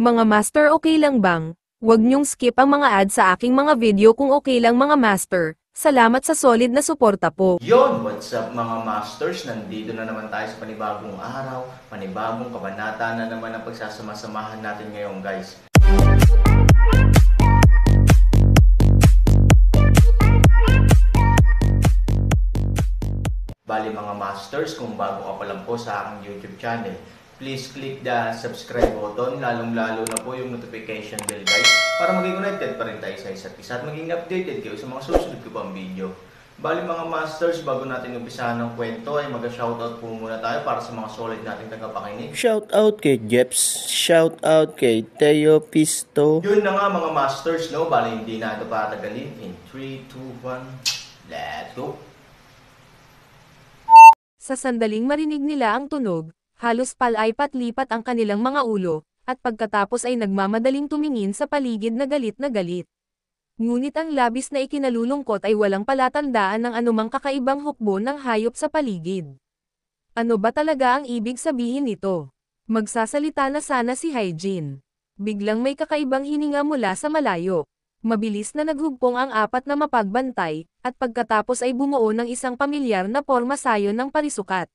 Mga master, okay lang bang? Huwag niyong skip ang mga ads sa aking mga video kung okay lang mga master. Salamat sa solid na suporta po. Yon, what's up mga masters? Nandito na naman tayo sa panibagong araw, panibagong kabanata na naman ang pagsasama-samahan natin ngayon guys. Bali mga masters, kung bago ka pa lang po sa aking YouTube channel, please click the subscribe button, lalong-lalo na po yung notification bell guys, para maging connected pa rin tayo sa isa't isa at maging updated kayo sa mga susunod ko pang video. Bali mga masters, bago natin umpisahan ng kwento ay mag-shoutout po muna tayo para sa mga solid nating tagapakinig. Shoutout kay Jeps, shoutout kay Teo Pisto. Yun na nga mga masters, no? Bali hindi na ito patagalin. In 3, 2, 1, let's go! Sa sandaling marinig nila ang tunog, halos palay-pat-lipat ang kanilang mga ulo, at pagkatapos ay nagmamadaling tumingin sa paligid na galit na galit. Ngunit ang labis na ikinalulungkot ay walang palatandaan ng anumang kakaibang hukbo ng hayop sa paligid. Ano ba talaga ang ibig sabihin nito? Magsasalita na sana si Hyjin. Biglang may kakaibang hininga mula sa malayo. Mabilis na naghugpong ang apat na mapagbantay, at pagkatapos ay bumuo ng isang pamilyar na porma sayon ng parisukat.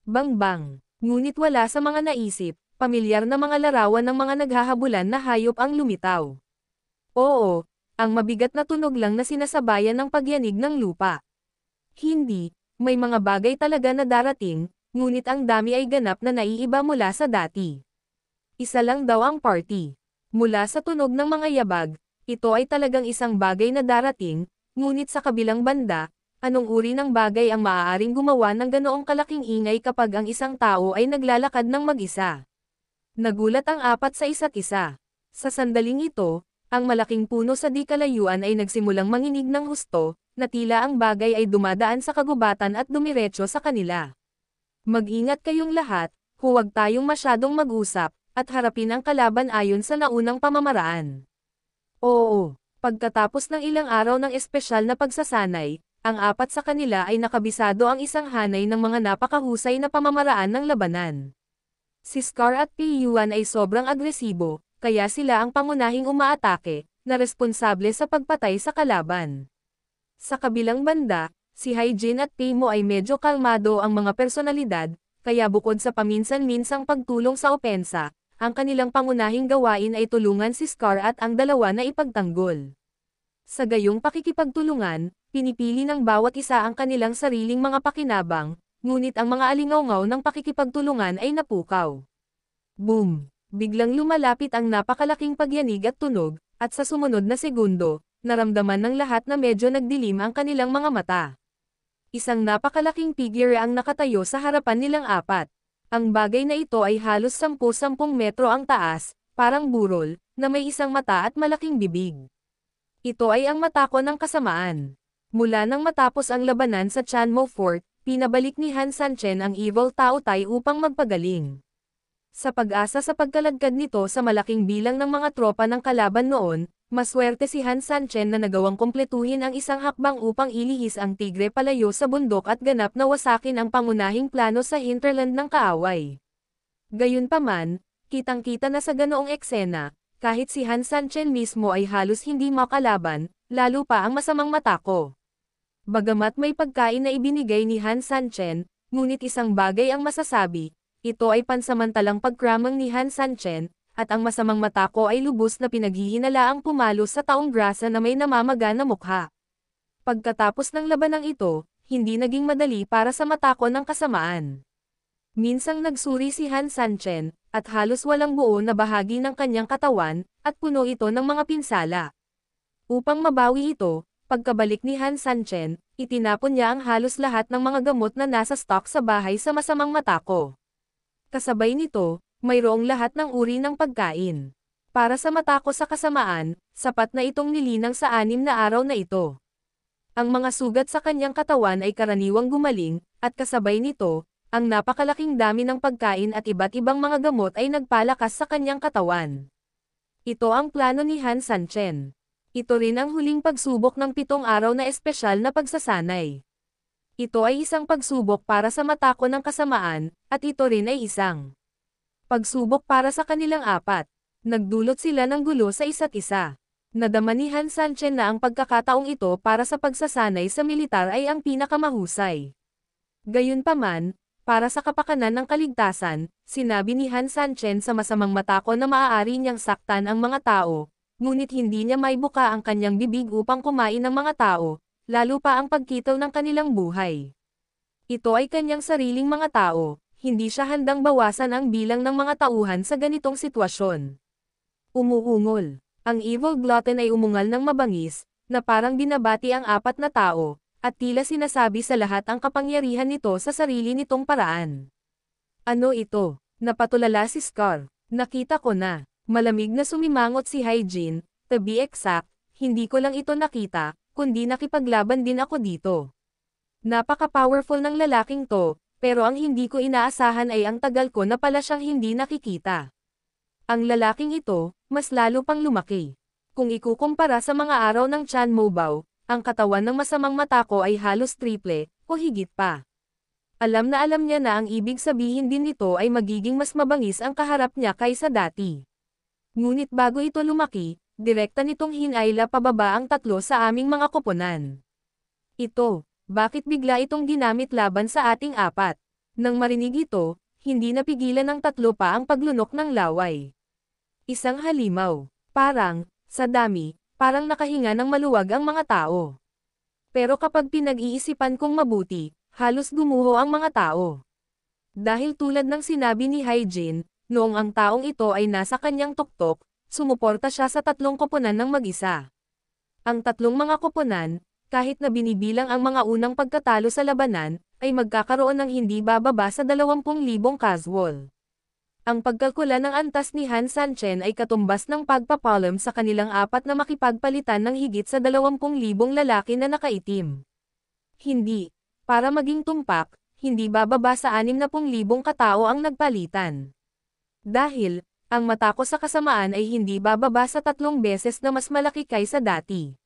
Bang-bang! Ngunit wala sa mga naisip, pamilyar na mga larawan ng mga naghahabulan na hayop ang lumitaw. Oo, ang mabigat na tunog lang na sinasabayan ng pagyanig ng lupa. Hindi, may mga bagay talaga na darating, ngunit ang dami ay ganap na naiiba mula sa dati. Isa lang daw ang party. Mula sa tunog ng mga yabag, ito ay talagang isang bagay na darating, ngunit sa kabilang banda, anong uri ng bagay ang maaaring gumawa ng ganoong kalaking ingay kapag ang isang tao ay naglalakad ng mag-isa? Nagulat ang apat sa isa't isa. Sa sandaling ito, ang malaking puno sa di kalayuan ay nagsimulang manginig ng husto, na tila ang bagay ay dumadaan sa kagubatan at dumiretso sa kanila. Mag-ingat kayong lahat, huwag tayong masyadong mag-usap, at harapin ang kalaban ayon sa naunang pamamaraan. Oo, pagkatapos ng ilang araw ng espesyal na pagsasanay, ang apat sa kanila ay nakabisado ang isang hanay ng mga napakahusay na pamamaraan ng labanan. Si Scar at Piyuan ay sobrang agresibo, kaya sila ang pangunahing umaatake, na responsable sa pagpatay sa kalaban. Sa kabilang banda, si Hyjin at Pimo ay medyo kalmado ang mga personalidad, kaya bukod sa paminsan-minsang pagtulong sa opensa, ang kanilang pangunahing gawain ay tulungan si Scar at ang dalawa na ipagtanggol. Sa gayong pakikipagtulungan, pinipili ng bawat isa ang kanilang sariling mga pakinabang, ngunit ang mga alingawngaw ng pakikipagtulungan ay napukaw. Boom! Biglang lumalapit ang napakalaking pagyanig at tunog, at sa sumunod na segundo, naramdaman ng lahat na medyo nagdilim ang kanilang mga mata. Isang napakalaking figure ang nakatayo sa harapan nilang apat. Ang bagay na ito ay halos 10-10 metro ang taas, parang burol, na may isang mata at malaking bibig. Ito ay ang matako ng kasamaan. Mula nang matapos ang labanan sa Chanmo Fort, pinabalik ni Han Sanchen ang Evil Tao Tai upang magpagaling. Sa pag-asa sa pagkaladkad nito sa malaking bilang ng mga tropa ng kalaban noon, maswerte si Han Sanchen na nagawang kumpletuhin ang isang hakbang upang ilihis ang tigre palayo sa bundok at ganap na wasakin ang pangunahing plano sa hinterland ng kaaway. Gayunpaman, kitang-kita na sa ganoong eksena, kahit si Han Sanchen mismo ay halos hindi makalaban, lalo pa ang masamang matako. Bagamat may pagkain na ibinigay ni Han Sanchen, ngunit isang bagay ang masasabi, ito ay pansamantalang pagkramang ni Han Sanchen, at ang masamang matako ay lubos na pinaghihinalaang pumalo sa taong grasa na may namamaga na mukha. Pagkatapos ng labanang ito, hindi naging madali para sa matako ng kasamaan. Minsang nagsuri si Han Sanchen, at halos walang buo na bahagi ng kanyang katawan, at puno ito ng mga pinsala. Upang mabawi ito, pagkabalik ni Han Sanchen, itinapon niya ang halos lahat ng mga gamot na nasa stock sa bahay sa masamang matako. Kasabay nito, mayroong lahat ng uri ng pagkain. Para sa matako sa kasamaan, sapat na itong nilinang sa 6 na araw na ito. Ang mga sugat sa kanyang katawan ay karaniwang gumaling, at kasabay nito, ang napakalaking dami ng pagkain at iba't ibang mga gamot ay nagpalakas sa kanyang katawan. Ito ang plano ni Han Sanchen. Ito rin ang huling pagsubok ng 7 araw na espesyal na pagsasanay. Ito ay isang pagsubok para sa matako ng kasamaan, at ito rin ay isang pagsubok para sa kanilang apat. Nagdulot sila ng gulo sa isa't isa. Nadama ni Han Sanchen na ang pagkakataong ito para sa pagsasanay sa militar ay ang pinakamahusay. Gayunpaman, para sa kapakanan ng kaligtasan, sinabi ni Han Sanchen sa masamang matako na maaari niyang saktan ang mga tao, ngunit hindi niya maibuka ang kanyang bibig upang kumain ng mga tao, lalo pa ang pagkitaw ng kanilang buhay. Ito ay kanyang sariling mga tao, hindi siya handang bawasan ang bilang ng mga tauhan sa ganitong sitwasyon. Umuungol. Ang evil glutton ay umungal ng mabangis, na parang binabati ang apat na tao, at tila sinasabi sa lahat ang kapangyarihan nito sa sarili nitong paraan. Ano ito? Napatulala si Scar. Nakita ko na. Malamig na sumimangot si Hyjin, to be exact, hindi ko lang ito nakita, kundi nakipaglaban din ako dito. Napaka-powerful ng lalaking to, pero ang hindi ko inaasahan ay ang tagal ko na pala siyang hindi nakikita. Ang lalaking ito, mas lalo pang lumaki. Kung ikukumpara sa mga araw ng Chan Mobao, ang katawan ng masamang mata ko ay halos triple, o higit pa. Alam na alam niya na ang ibig sabihin din nito ay magiging mas mabangis ang kaharap niya kaysa dati. Ngunit bago ito lumaki, direkta nitong hinayla pababa ang tatlo sa aming mga koponan. Ito, bakit bigla itong ginamit laban sa ating apat? Nang marinig ito, hindi napigilan ng tatlo pa ang paglunok ng laway. Isang halimaw. Parang, sa dami, parang nakahinga ng maluwag ang mga tao. Pero kapag pinag-iisipan kong mabuti, halos gumuho ang mga tao. Dahil tulad ng sinabi ni Hyjin, noong ang taong ito ay nasa kanyang tuktok, sumuporta siya sa tatlong koponan ng mag-isa. Ang tatlong mga koponan, kahit na binibilang ang mga unang pagkatalo sa labanan, ay magkakaroon ng hindi bababa sa 20,000 casual. Ang pagkalkula ng antas ni Han Sanchen ay katumbas ng pagpapalam sa kanilang apat na makipagpalitan ng higit sa 20,000 lalaki na nakaitim. Hindi, para maging tumpak, hindi bababa sa 60,000 katao ang nagpalitan. Dahil, ang mata ko sa kasamaan ay hindi bababa sa 3 beses na mas malaki kaysa dati.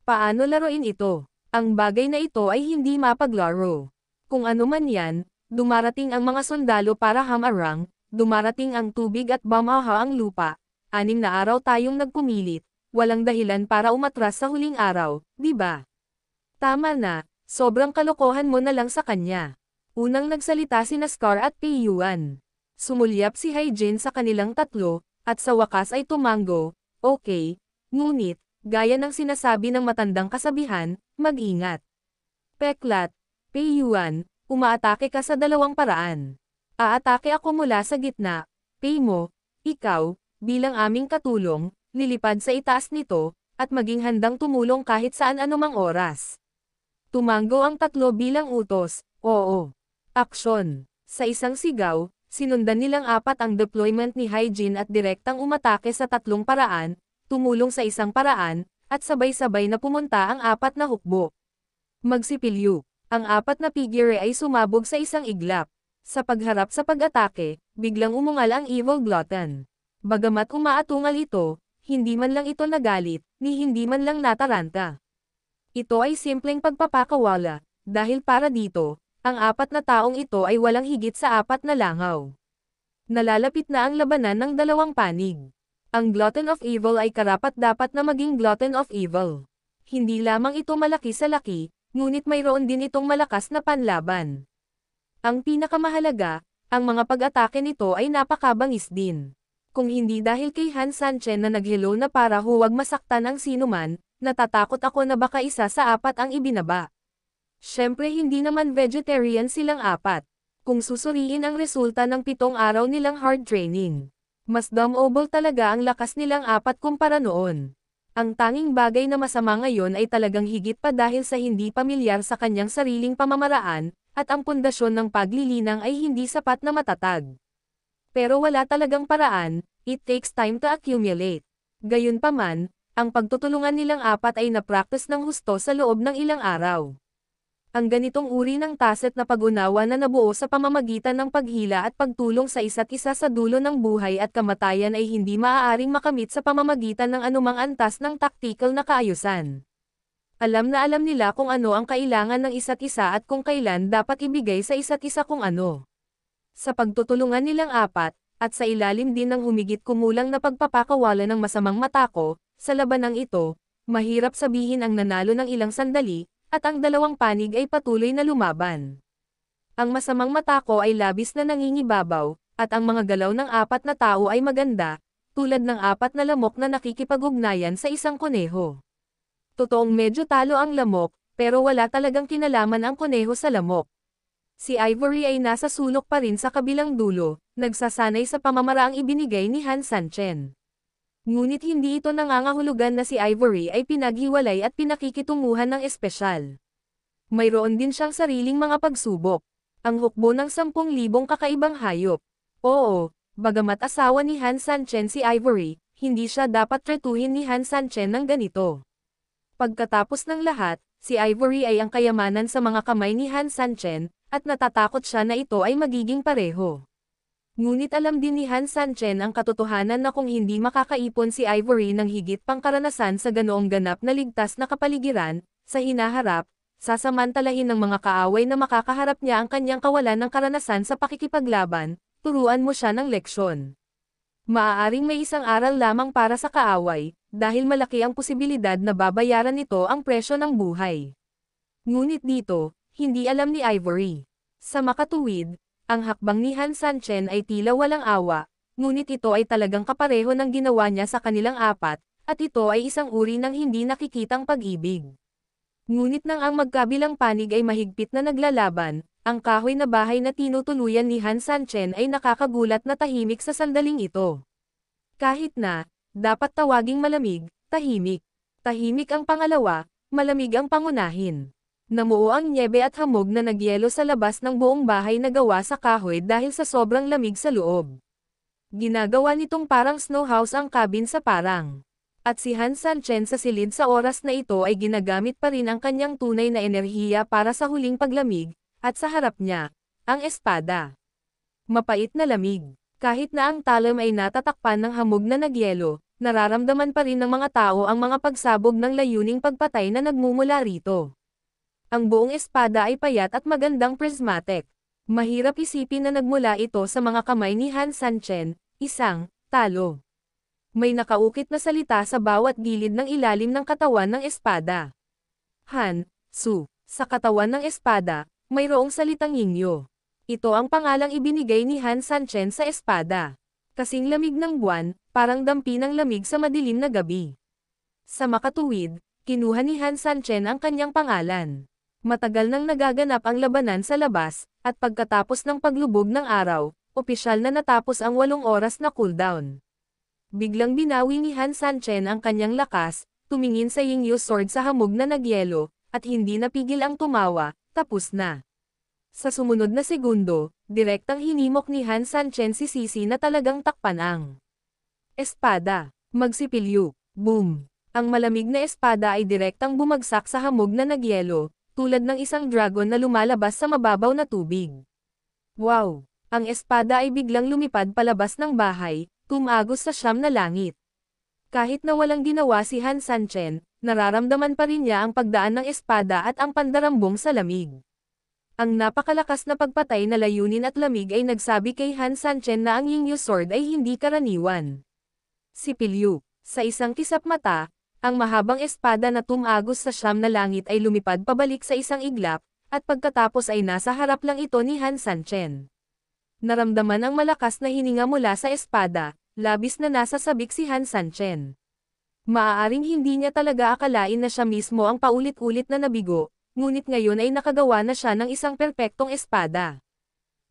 Paano laruin ito? Ang bagay na ito ay hindi mapaglaro. Kung ano man yan, dumarating ang mga sundalo para hamarang, dumarating ang tubig at bamaha ang lupa. 6 na araw tayong nagpumilit, walang dahilan para umatras sa huling araw, di ba? Tama na, sobrang kalokohan mo na lang sa kanya. Unang nagsalita sina Scar at Pei Yuan. Sumulyap si Hyjin sa kanilang tatlo, at sa wakas ay tumango, okay, ngunit, gaya ng sinasabi ng matandang kasabihan, mag-ingat. Peklat, Pei Yuan, umaatake ka sa 2 paraan. Aatake ako mula sa gitna, Pei mo, ikaw, bilang aming katulong, lilipad sa itaas nito, at maging handang tumulong kahit saan anumang oras. Tumango ang tatlo bilang utos, oo. Aksyon. Sa isang sigaw, sinundan nilang apat ang deployment ni Hyjin at direktang umatake sa 3 paraan, tumulong sa isang paraan, at sabay-sabay na pumunta ang apat na hukbo. Magsipilyo. Ang apat na figure ay sumabog sa isang iglap. Sa pagharap sa pag-atake, biglang umungal ang evil glutton. Bagamat umaatungal ito, hindi man lang ito nagalit, ni hindi man lang nataranta. Ito ay simpleng pagpapakawala, dahil para dito, ang apat na taong ito ay walang higit sa 4 na langaw. Nalalapit na ang labanan ng 2 panig. Ang glutton of evil ay karapat-dapat na maging glutton of evil. Hindi lamang ito malaki sa laki, ngunit mayroon din itong malakas na panlaban. Ang pinakamahalaga, ang mga pag-atake nito ay napakabangis din. Kung hindi dahil kay Han Sanchen na nag-hello na para huwag masaktan ang sinuman, natatakot ako na baka isa sa 4 ang ibinaba. Syempre hindi naman vegetarian silang 4. Kung susuriin ang resulta ng 7 araw nilang hard training, mas dumable talaga ang lakas nilang 4 kumpara noon. Ang tanging bagay na masama ngayon ay talagang higit pa dahil sa hindi pamilyar sa kanyang sariling pamamaraan, at ang pundasyon ng paglilinang ay hindi sapat na matatag. Pero wala talagang paraan, it takes time to accumulate. Gayunpaman, ang pagtutulungan nilang 4 ay na-practice ng husto sa loob ng ilang araw. Ang ganitong uri ng tacit na pag-unawa na nabuo sa pamamagitan ng paghila at pagtulong sa isa't isa sa dulo ng buhay at kamatayan ay hindi maaaring makamit sa pamamagitan ng anumang antas ng tactical na kaayusan. Alam na alam nila kung ano ang kailangan ng isa't isa at kung kailan dapat ibigay sa isa't isa kung ano. Sa pagtutulungan nilang 4, At sa ilalim din ng humigit kumulang na pagpapakawala ng masamang mata ko, sa labanang ito, mahirap sabihin ang nanalo ng ilang sandali, at ang dalawang panig ay patuloy na lumaban. Ang masamang mata ko ay labis na nangingibabaw, at ang mga galaw ng apat na tao ay maganda, tulad ng apat na lamok na nakikipag-ugnayan sa isang kuneho. Totoong medyo talo ang lamok, pero wala talagang kinalaman ang kuneho sa lamok. Si Ivory ay nasa sulok pa rin sa kabilang dulo, nagsasanay sa pamamaraang ibinigay ni Han Sanchen. Ngunit hindi ito nangangahulugan na si Ivory ay pinaghiwalay at pinakikitunguhan ng espesyal. Mayroon din siyang sariling mga pagsubok. Ang hukbo ng 10,000 kakaibang hayop. Oo, bagamat asawa ni Han Sanchen si Ivory, hindi siya dapat tretuhin ni Han Sanchen ng ganito. Pagkatapos ng lahat, si Ivory ay ang kayamanan sa mga kamay ni Han Sanchen, at natatakot siya na ito ay magiging pareho. Ngunit alam din ni Han Sanchen ang katotohanan na kung hindi makakaipon si Ivory ng higit pang karanasan sa ganoong ganap na ligtas na kapaligiran, sa hinaharap, sasamantalahin ng mga kaaway na makakaharap niya ang kanyang kawalan ng karanasan sa pakikipaglaban, turuan mo siya ng leksyon. Maaaring may isang aral lamang para sa kaaway, dahil malaki ang posibilidad na babayaran nito ang presyo ng buhay. Ngunit dito, hindi alam ni Ivory. Sa makatuwid, ang hakbang ni Han Sanchen ay tila walang awa, ngunit ito ay talagang kapareho ng ginawa niya sa kanilang apat, at ito ay isang uri ng hindi nakikitang pag-ibig. Ngunit nang ang magkabilang panig ay mahigpit na naglalaban, ang kahoy na bahay na tinutuluyan ni Han Sanchen ay nakakagulat na tahimik sa sandaling ito. Kahit na, dapat tawaging malamig, tahimik. Tahimik ang pangalawa, malamig ang pangunahin. Namuo ang nyebe at hamog na nagyelo sa labas ng buong bahay na gawa sa kahoy dahil sa sobrang lamig sa loob. Ginagawa nitong parang snow house ang cabin sa parang. At si Han Sanchen sa silid sa oras na ito ay ginagamit pa rin ang kanyang tunay na enerhiya para sa huling paglamig, at sa harap niya, ang espada. Mapait na lamig. Kahit na ang talam ay natatakpan ng hamog na nagyelo, nararamdaman pa rin ng mga tao ang mga pagsabog ng layuning pagpatay na nagmumula rito. Ang buong espada ay payat at magandang prismatic. Mahirap isipin na nagmula ito sa mga kamay ni Han Sanchen, isang talo. May nakaukit na salita sa bawat gilid ng ilalim ng katawan ng espada. Han, Su, sa katawan ng espada, mayroong salitang Yingyo. Ito ang pangalang ibinigay ni Han Sanchen sa espada. Kasing lamig ng buwan, parang dampi ng lamig sa madilim na gabi. Sa makatuwid, kinuha ni Han Sanchen ang kanyang pangalan. Matagal nang nagaganap ang labanan sa labas, at pagkatapos ng paglubog ng araw, opisyal na natapos ang 8 oras na cooldown. Biglang binawi ni Han Sanchen ang kanyang lakas, tumingin sa Yingyo sword sa hamog na nagyelo, at hindi napigil ang tumawa, tapos na. Sa sumunod na segundo, direktang hinimok ni Han Sanchen si Sisi na talagang takpan ang espada. Magsipilyo, boom! Ang malamig na espada ay direktang bumagsak sa hamog na nagyelo, tulad ng isang dragon na lumalabas sa mababaw na tubig. Wow! Ang espada ay biglang lumipad palabas ng bahay, tumagos sa siyam na langit. Kahit na walang ginawa si Han Sanchen, nararamdaman pa rin niya ang pagdaan ng espada at ang pandarambong sa lamig. Ang napakalakas na pagpatay na layunin at lamig ay nagsabi kay Han Sanchen na ang Yingyo sword ay hindi karaniwan. Sipilyo. Sa isang kisap mata, ang mahabang espada na tumagos sa siyam na langit ay lumipad pabalik sa isang iglap, at pagkatapos ay nasa harap lang ito ni Han Sanchen. Naramdaman ang malakas na hininga mula sa espada, labis na nasa sabik si Han Sanchen. Maaaring hindi niya talaga akalain na siya mismo ang paulit-ulit na nabigo, ngunit ngayon ay nakagawa na siya ng isang perpektong espada.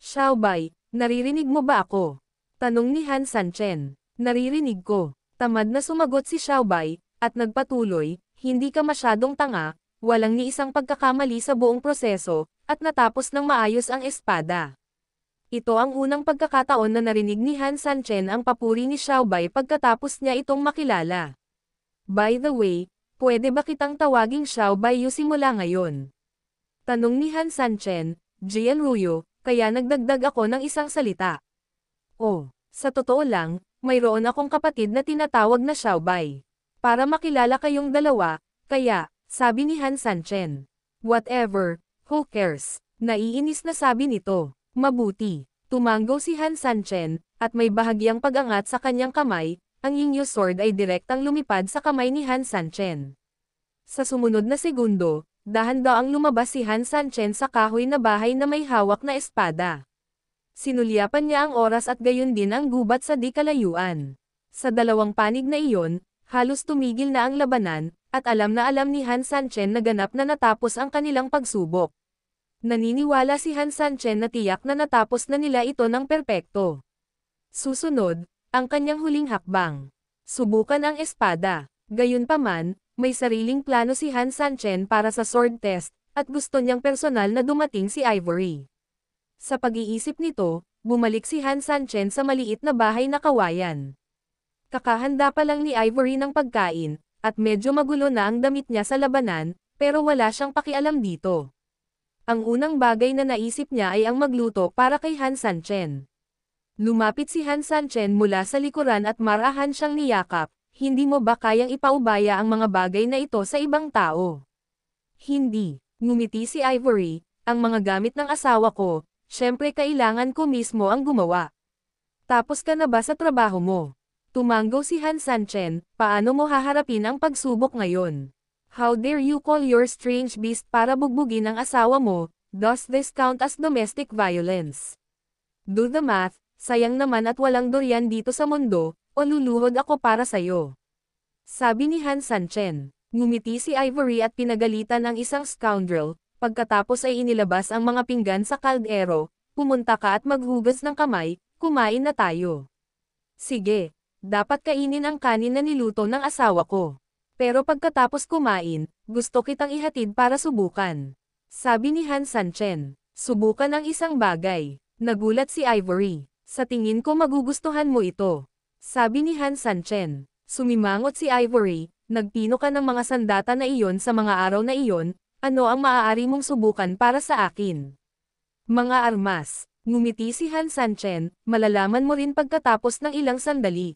Xiaobai, naririnig mo ba ako? Tanong ni Han Sanchen. Naririnig ko. Tamad na sumagot si Xiaobai, at nagpatuloy, hindi ka masyadong tanga, walang ni isang pagkakamali sa buong proseso, at natapos ng maayos ang espada. Ito ang unang pagkakataon na narinig ni Han Sanchen ang papuri ni Xiaobai pagkatapos niya itong makilala. By the way, pwede ba kitang tawaging Xiaobai Yu simula ngayon? Tanong ni Han Sanchen, Jian Ruyo, kaya nagdagdag ako ng isang salita. Oh, sa totoo lang, mayroon akong kapatid na tinatawag na Xiaobai. Para makilala kayong dalawa, kaya, sabi ni Han Sanchen. Whatever, who cares? Naiinis na sabi nito. Mabuti. Tumango si Han Sanchen, at may bahagyang pag-angat sa kanyang kamay, ang Yingyo sword ay direktang lumipad sa kamay ni Han Sanchen. Sa sumunod na segundo, dahan-daang lumabas si Han Sanchen sa kahoy na bahay na may hawak na espada. Sinulyapan niya ang oras at gayon din ang gubat sa di kalayuan. Sa dalawang panig na iyon, halos tumigil na ang labanan, at alam na alam ni Han Sanchen na ganap na natapos ang kanilang pagsubok. Naniniwala si Han Sanchen na tiyak na natapos na nila ito ng perpekto. Susunod, ang kanyang huling hakbang. Subukan ang espada. Gayunpaman, may sariling plano si Han Sanchen para sa sword test, at gusto niyang personal na dumating si Ivory. Sa pag-iisip nito, bumalik si Han Sanchen sa maliit na bahay na kawayan. Kakahanda pa lang ni Ivory ng pagkain, at medyo magulo na ang damit niya sa labanan, pero wala siyang pakialam dito. Ang unang bagay na naisip niya ay ang magluto para kay Han Sanchen. Lumapit si Han Sanchen mula sa likuran at marahan siyang niyakap, hindi mo ba kayang ipaubaya ang mga bagay na ito sa ibang tao? Hindi, ngumiti si Ivory, ang mga gamit ng asawa ko, syempre kailangan ko mismo ang gumawa. Tapos ka na ba sa trabaho mo? Tumango si Han Sanchen, paano mo haharapin ang pagsubok ngayon? How dare you call your strange beast para bugbugin ang asawa mo? Does this count as domestic violence? Do the math, sayang naman at walang durian dito sa mundo, o luluhod ako para sayo. Sabi ni Han Sanchen. Ngumiti si Ivory at pinagalitan ang isang scoundrel, pagkatapos ay inilabas ang mga pinggan sa kaldero, pumunta ka at maghugas ng kamay, kumain na tayo. Sige, dapat kainin ang kanin na niluto ng asawa ko. Pero pagkatapos kumain, gusto kitang ihatid para subukan. Sabi ni Han Sanchen. Subukan ang isang bagay. Nagulat si Ivory. Sa tingin ko magugustuhan mo ito. Sabi ni Han Sanchen. Sumimangot si Ivory, nagpino ka ng mga sandata na iyon sa mga araw na iyon, ano ang maaari mong subukan para sa akin? Mga armas. Ngumiti si Han Sanchen, malalaman mo rin pagkatapos ng ilang sandali.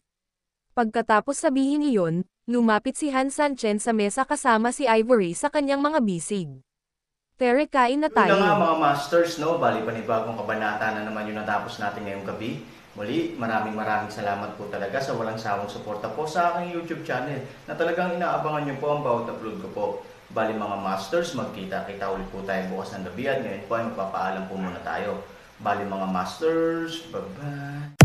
Pagkatapos sabihin iyon, lumapit si Han Sanchen sa mesa kasama si Ivory sa kanyang mga bisig. Tere, kain na tayo. Yun na nga mga masters, no? Bali panibagong kabanata na naman yung natapos natin ngayong gabi. Muli, maraming salamat po talaga sa walang sawang suporta po sa aking YouTube channel na talagang inaabangan nyo po ang bawat upload ko po. Bali mga masters, magkita-kita ulit po tayo bukas ng gabi at ngayon po ay magpapaalam po muna tayo. Bali mga masters, bye-bye!